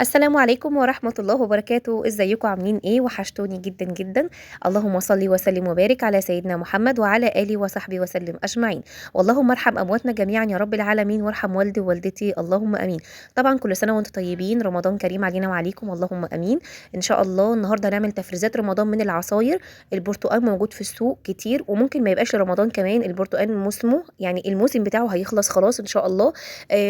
السلام عليكم ورحمة الله وبركاته، ازيكم عاملين ايه؟ وحشتوني جدا جدا. اللهم صل وسلم وبارك على سيدنا محمد وعلى آله وصحبه وسلم أجمعين. واللهم ارحم أمواتنا جميعا يا رب العالمين، وارحم والدي ووالدتي اللهم آمين. طبعا كل سنة وانتم طيبين، رمضان كريم علينا وعليكم اللهم آمين. ان شاء الله النهارده هنعمل تفريزات رمضان من العصاير. البرتقال موجود في السوق كتير، وممكن ما يبقاش لرمضان كمان، البرتقال موسمه يعني الموسم بتاعه هيخلص خلاص ان شاء الله.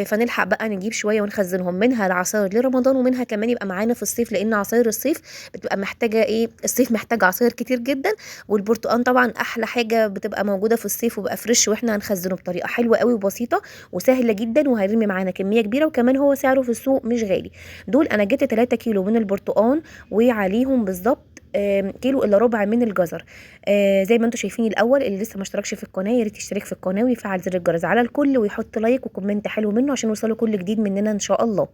فنلحق بقى نجيب شوية ونخزنهم، منها العصاير لرمضان ومنها كمان يبقى معانا في الصيف، لان عصاير الصيف بتبقى محتاجة ايه، الصيف محتاج عصاير كتير جدا. والبرتقال طبعا احلى حاجة بتبقى موجودة في الصيف وبقى فريش، واحنا هنخزنه بطريقة حلوة قوي وبسيطة وسهلة جدا، وهيرمي معانا كمية كبيرة، وكمان هو سعره في السوق مش غالي. دول انا جبت 3 كيلو من البرتقال، وعليهم بالظبط كيلو الا ربع من الجزر. زي ما انتم شايفين، الاول اللي لسه ما اشتركش في القناه يا ريت يشترك في القناه ويفعل زر الجرس على الكل ويحط لايك وكومنت حلو منه عشان يوصله كل جديد مننا ان شاء الله.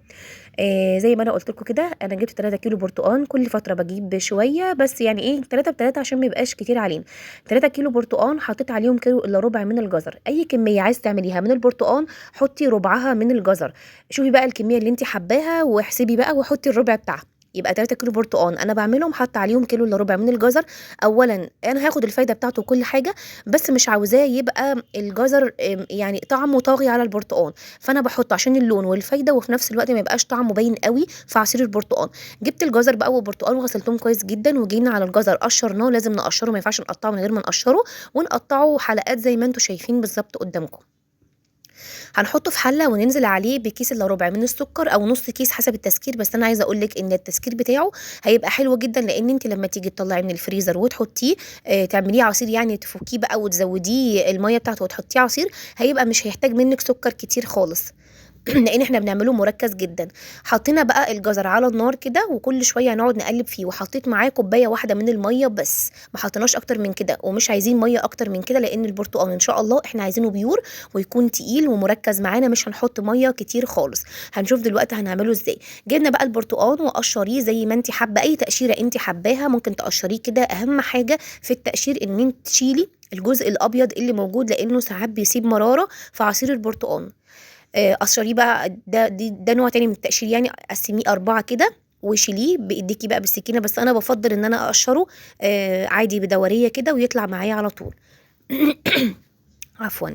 زي ما انا قلت لكم كده، انا جبت 3 كيلو برتقال، كل فتره بجيب شويه بس يعني ايه 3 ب3 عشان ما يبقاش كتير علينا. 3 كيلو برتقال حطيت عليهم كيلو الا ربع من الجزر. اي كميه عايز تعمليها من البرتقال حطي ربعها من الجزر. شوفي بقى الكميه اللي انت حباها واحسبي بقى وحطي الربع بتاعها. يبقى 3 كيلو برتقال انا بعملهم حاطه عليهم كيلو الا ربع من الجزر. اولا انا هاخد الفايده بتاعته وكل حاجه، بس مش عاوزاه يبقى الجزر يعني طعمه طاغي على البرتقال، فانا بحطه عشان اللون والفايده، وفي نفس الوقت ما يبقاش طعمه باين قوي في عصير البرتقال. جبت الجزر بقى والبرتقال وغسلتهم كويس جدا، وجينا على الجزر قشرناه، لازم نقشره، ما ينفعش نقطعه من غير ما نقشره، ونقطعه حلقات زي ما انتم شايفين بالظبط قدامكم. هنحطه في حله وننزل عليه بكيس الا ربع من السكر او نص كيس حسب التسكير، بس انا عايزه اقول لك ان التسكير بتاعه هيبقى حلو جدا، لان انت لما تيجي تطلعيه من الفريزر وتحطيه تعمليه عصير، يعني تفكيه بقى وتزوديه الميه بتاعته وتحطيه عصير، هيبقى مش هيحتاج منك سكر كتير خالص. لان احنا بنعمله مركز جدا. حطينا بقى الجزر على النار كده، وكل شويه هنقعد نقلب فيه، وحطيت معاه كوبايه واحده من الميه بس، ما حطيناش اكتر من كده، ومش عايزين ميه اكتر من كده، لان البرتقال ان شاء الله احنا عايزينه بيور ويكون تقيل ومركز معانا، مش هنحط ميه كتير خالص. هنشوف دلوقتي هنعمله ازاي. جبنا بقى البرتقال وقشريه زي ما انت حابه، اي تقشيره انت حباها ممكن تقشريه كده. اهم حاجه في التقشير ان انت تشيلي الجزء الابيض اللي موجود، لانه ساعات بيسيب مراره في عصير البرتقال. قشريه بقى، ده نوع تاني من التقشير، يعني قسميه 4 كده وشيليه بايديكي بقى بالسكينه، بس انا بفضل ان انا اقشره عادي بدوريه كده ويطلع معايا على طول. عفوا.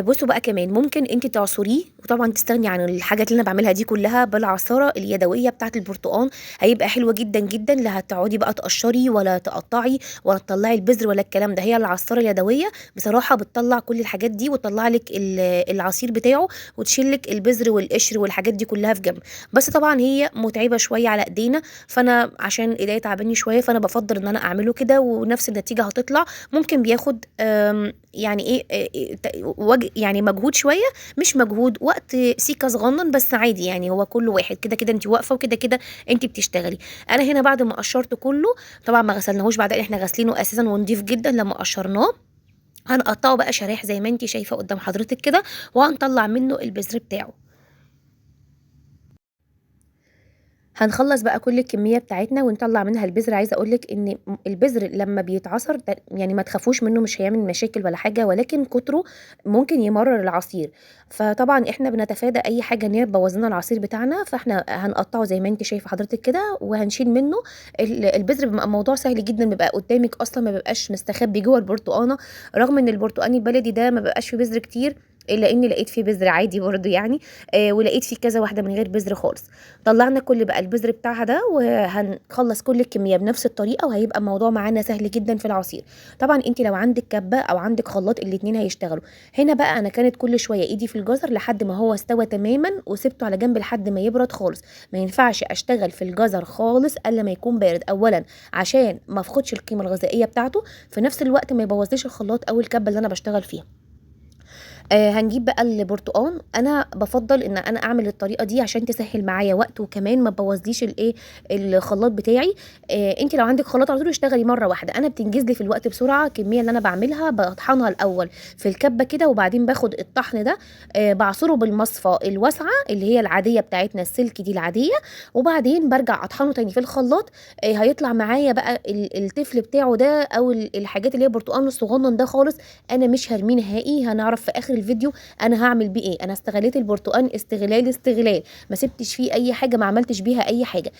بصوا بقى، كمان ممكن انت تعصريه، وطبعا تستغني عن الحاجات اللي انا بعملها دي كلها بالعصاره اليدويه بتاعه البرتقال، هيبقى حلوه جدا جدا. لا هتقعدي بقى تقشري ولا تقطعي ولا تطلعي البذر ولا الكلام ده، هي العصاره اليدويه بصراحه بتطلع كل الحاجات دي وتطلع لك العصير بتاعه، وتشيل لك البذر والقشر والحاجات دي كلها في جنب. بس طبعا هي متعبه شويه على ايدينا، فانا عشان ايديا تعباني شويه فانا بفضل ان انا اعمله كده، ونفس النتيجه هتطلع. ممكن بياخد يعني ايه يعني مجهود شويه، مش مجهود، وقت سيكا صغنن بس عادي، يعني هو كل واحد كده كده انت واقفه وكده كده انت بتشتغلي. انا هنا بعد ما قشرته كله، طبعا ما غسلناهوش بعد، احنا غاسلينه اساسا ونضيف جدا لما قشرناه. هنقطعه بقى شرايح زي ما انت شايفه قدام حضرتك كده، وهنطلع منه البذر بتاعه. هنخلص بقى كل الكميه بتاعتنا ونطلع منها البذر. عايزه اقول لك ان البذر لما بيتعصر يعني ما تخافوش منه، مش هيعمل مشاكل ولا حاجه، ولكن كتره ممكن يمرر العصير. فطبعا احنا بنتفادى اي حاجه ان هي تبوظ لنا العصير بتاعنا، فاحنا هنقطعه زي ما انت شايفه حضرتك كده وهنشيل منه البذر. بيبقى الموضوع سهل جدا، بيبقى قدامك اصلا، ما بيبقاش مستخبي جوه البرتقانه، رغم ان البرتقان البلدي ده ما بيبقاش فيه بذر كتير، الا اني لقيت فيه بذر عادي برضو يعني. ولقيت فيه كذا واحده من غير بذر خالص. طلعنا كل بقى البذر بتاعها ده، وهنخلص كل الكميه بنفس الطريقه، وهيبقى الموضوع معانا سهل جدا في العصير. طبعا انت لو عندك كبه او عندك خلاط الاتنين هيشتغلوا. هنا بقى انا كانت كل شويه ايدي في الجزر لحد ما هو استوى تماما، وسبته على جنب لحد ما يبرد خالص. ما ينفعش اشتغل في الجزر خالص الا ما يكون بارد، اولا عشان ما افقدش القيمه الغذائيه بتاعته، في نفس الوقت ما يبوظليش الخلاط او الكبه اللي انا بشتغل فيها. هنجيب بقى البرتقان. انا بفضل ان انا اعمل الطريقه دي عشان تسهل معايا وقت، وكمان ما تبوظليش الايه الخلاط بتاعي. انت لو عندك خلاط على طول اشتغلي مره واحده، انا بتنجز لي في الوقت بسرعه. الكميه اللي انا بعملها بطحنها الاول في الكبه كده، وبعدين باخد الطحن ده بعصره بالمصفى الواسعه اللي هي العاديه بتاعتنا، السلك دي العاديه، وبعدين برجع اطحنه تاني في الخلاط. هيطلع معايا بقى التفل بتاعه ده، او الحاجات اللي هي برتقان الصغنن ده خالص. انا مش هرميه نهائي، هنعرف في اخر الفيديو انا هعمل بيه ايه. انا استغليت البرتقان استغلال، ما سبتش فيه اي حاجه، ما عملتش بيها اي حاجه.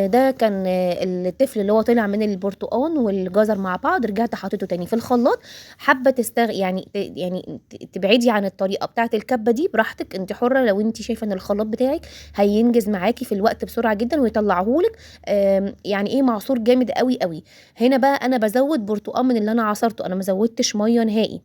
ده كان الطفل اللي هو طلع من البرتقان والجزر مع بعض، رجعت حطيته تاني في الخلاط. حابه يعني تبعدي عن الطريقه بتاعه الكبه دي براحتك، انت حره. لو انت شايفه ان الخلاط بتاعك هينجز معاكي في الوقت بسرعه جدا ويطلعهولك يعني ايه معصور جامد قوي قوي. هنا بقى انا بزود برتقان من اللي انا عصرته، انا ما زودتش ميه نهائي.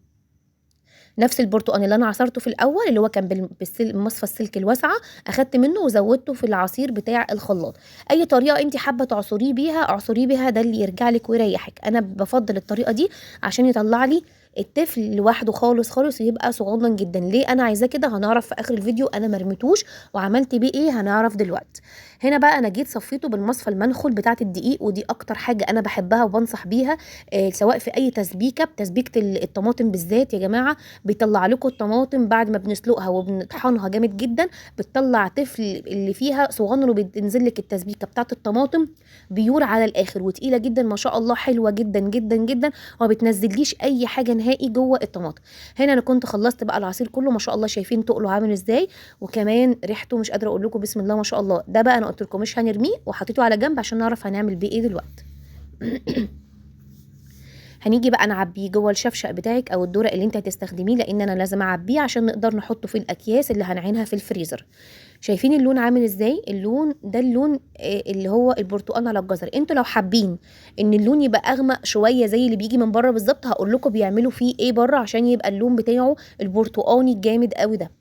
نفس البرتقان اللي انا عصرته في الاول اللي هو كان بمصفى السلك الواسعه، اخدت منه وزودته في العصير بتاع الخلاط. اي طريقه انت حابه تعصريه بيها اعصريه بيها، ده اللي يرجع لك ويريحك. انا بفضل الطريقه دي عشان يطلع لي الطفل لوحده خالص خالص، يبقى صغنن جدا. ليه انا عايزاه كده؟ هنعرف في اخر الفيديو. انا مرميتوش وعملت بيه ايه، هنعرف دلوقتي. هنا بقى انا جيت صفيته بالمصفى المنخل بتاعه الدقيق، ودي اكتر حاجه انا بحبها وبنصح بيها سواء في اي تسبيكه. بتسبيكه الطماطم بالذات يا جماعه، بيطلع لكم الطماطم بعد ما بنسلقها وبنطحنها جامد جدا، بتطلع طفل اللي فيها صغنن، وبتنزل لك التسبيكه بتاعه الطماطم بيور على الاخر وتقيله جدا ما شاء الله، حلوه جدا جدا جدا، وما بتنزليش اي حاجه نهائي جوه الطماطم. هنا انا كنت خلصت بقى العصير كله ما شاء الله، شايفين تقله عامل ازاي، وكمان ريحته مش قادره اقول لكم بسم الله ما شاء الله. ده بقى انا قلت لكم مش هنرميه، وحطيته على جنب عشان نعرف هنعمل بيه ايه دلوقتي. هنيجي بقى نعبيه جوه الشفشق بتاعك او الدورق اللي انت هتستخدميه، لان انا لازم اعبيه عشان نقدر نحطه في الاكياس اللي هنعينها في الفريزر. شايفين اللون عامل ازاي؟ اللون ده اللون اللي هو البرتقال على الجزر. انتوا لو حابين ان اللون يبقى اغمق شويه زي اللي بيجي من بره بالظبط، هقول لكم بيعملوا فيه ايه بره عشان يبقى اللون بتاعه البرتقاني الجامد قوي ده.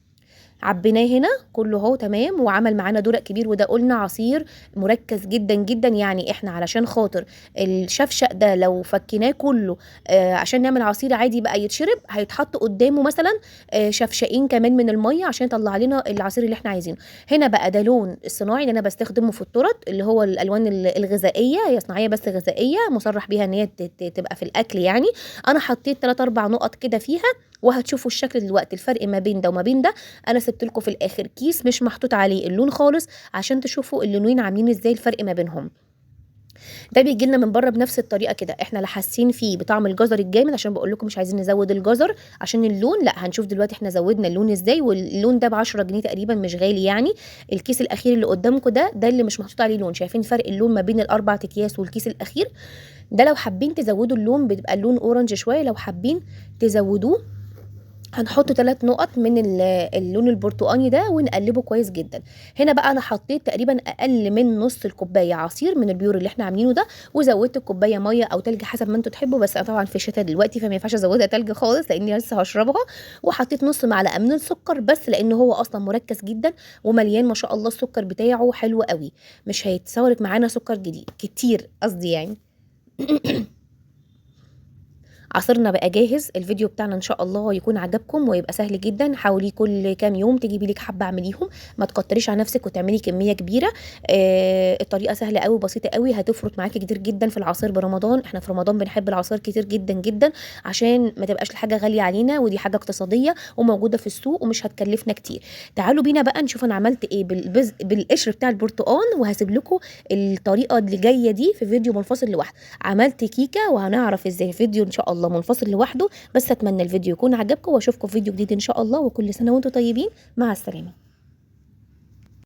عبيناه هنا كله اهو تمام، وعمل معانا دورق كبير، وده قلنا عصير مركز جدا جدا. يعني احنا علشان خاطر الشفشق ده لو فكيناه كله عشان نعمل عصير عادي بقى يتشرب، هيتحط قدامه مثلا شفشقين كمان من الميه عشان يطلع لنا العصير اللي احنا عايزينه. هنا بقى ده لون الصناعي اللي انا بستخدمه في التورت، اللي هو الالوان الغذائيه، هي صناعيه بس غذائيه مصرح بيها ان هي تبقى في الاكل يعني. انا حطيت 3 4 نقط كده فيها، وهتشوفوا الشكل دلوقتي. الفرق ما بين ده وما بين ده انا سبت لكم في الاخر كيس مش محطوط عليه اللون خالص عشان تشوفوا اللونين عاملين ازاي الفرق ما بينهم. ده بيجي لنا من بره بنفس الطريقه كده، احنا لا حاسين فيه بطعم الجزر الجامد عشان بقول لكم مش عايزين نزود الجزر عشان اللون، لا هنشوف دلوقتي احنا زودنا اللون ازاي. واللون ده ب10 جنيه تقريبا، مش غالي يعني. الكيس الاخير اللي قدامكم ده اللي مش محطوط عليه لون. شايفين فرق اللون ما بين الاربع اكياس والكيس الاخير ده؟ لو حابين تزودوا اللون بتبقى اللون اورنج شويه، لو حابين تزودوه هنحط 3 نقط من اللون البرتقاني ده ونقلبه كويس جدا. هنا بقى انا حطيت تقريبا اقل من نص الكوبايه عصير من البيور اللي احنا عاملينه ده، وزودت الكوبايه ميه او تلج حسب ما انتوا تحبوا، بس انا طبعا في الشتاء دلوقتي فما ينفعش ازودها تلج خالص لاني لسه هشربها. وحطيت نص معلقه من السكر بس، لان هو اصلا مركز جدا ومليان ما شاء الله، السكر بتاعه حلو قوي، مش هيتصورك معانا سكر جديد كتير قصدي يعني. عصيرنا بقى جاهز. الفيديو بتاعنا ان شاء الله يكون عجبكم ويبقى سهل جدا. حاولي كل كام يوم تجيبي لك حبه اعمليهم، ما تكتريش على نفسك وتعملي كميه كبيره. الطريقه سهله قوي وبسيطه قوي، هتفرط معاكي كتير جدا في العصير برمضان. احنا في رمضان بنحب العصير كتير جدا جدا عشان ما تبقاش الحاجه غاليه علينا، ودي حاجه اقتصاديه وموجوده في السوق ومش هتكلفنا كتير. تعالوا بينا بقى نشوف انا عملت ايه بالقشر بتاع البرتقال، وهسيب لكم الطريقه اللي جايه دي في فيديو منفصل لوحده. عملت كيكه وهنعرف ازاي فيديو ان شاء الله منفصل لوحده. بس اتمنى الفيديو يكون عجبكم، واشوفكم في فيديو جديد ان شاء الله، وكل سنه وانتم طيبين. مع السلامه.